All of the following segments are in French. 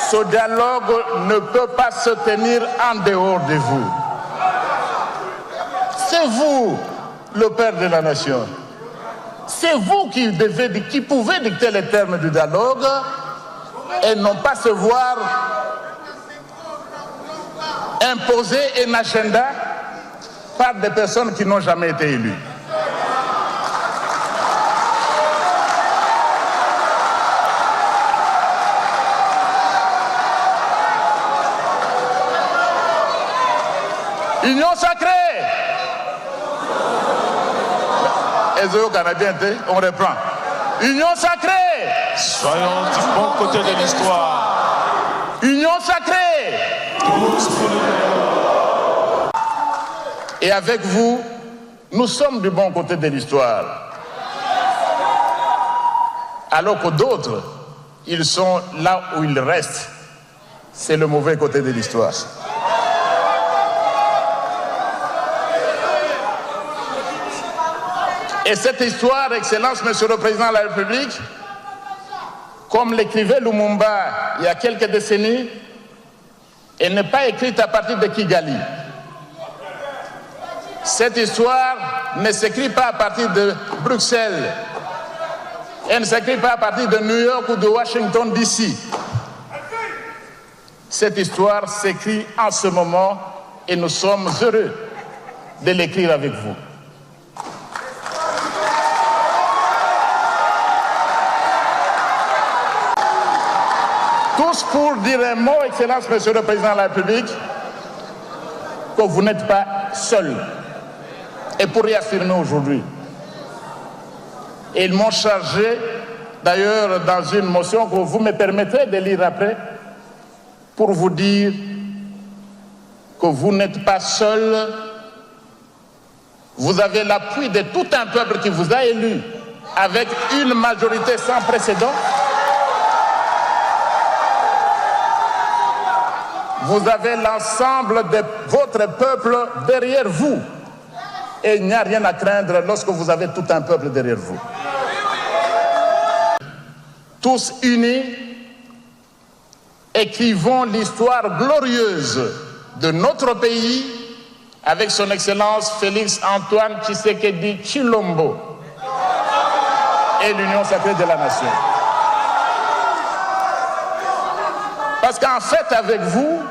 Ce dialogue ne peut pas se tenir en dehors de vous. C'est vous, le père de la nation. C'est vous qui pouvez dicter les termes du dialogue et non pas se voir imposer un agenda par des personnes qui n'ont jamais été élues. Union sacrée. On reprend. Union sacrée. Soyons du bon côté de l'histoire. Union sacrée. Tous pour le... Et avec vous, nous sommes du bon côté de l'histoire. Alors que d'autres, ils sont là où ils restent. C'est le mauvais côté de l'histoire. Et cette histoire, Excellence, Monsieur le Président de la République, comme l'écrivait Lumumba il y a quelques décennies, elle n'est pas écrite à partir de Kigali. Cette histoire ne s'écrit pas à partir de Bruxelles. Elle ne s'écrit pas à partir de New York ou de Washington, D.C. Cette histoire s'écrit en ce moment et nous sommes heureux de l'écrire avec vous. Tous pour dire un mot, Excellence, Monsieur le Président de la République, que vous n'êtes pas seul. Et pour réaffirmer aujourd'hui. Et ils m'ont chargé, d'ailleurs, dans une motion que vous me permettrez de lire après, pour vous dire que vous n'êtes pas seul. Vous avez l'appui de tout un peuple qui vous a élu avec une majorité sans précédent. Vous avez l'ensemble de votre peuple derrière vous. Et il n'y a rien à craindre lorsque vous avez tout un peuple derrière vous. Tous unis, écrivons l'histoire glorieuse de notre pays avec son Excellence Félix Antoine Tshisekedi Tshilombo et l'Union sacrée de la nation. Parce qu'en fait, avec vous,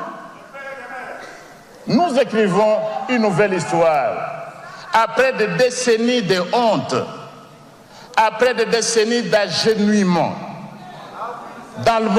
nous écrivons une nouvelle histoire. Après des décennies de honte, après des décennies d'agenouillement, dans le monde.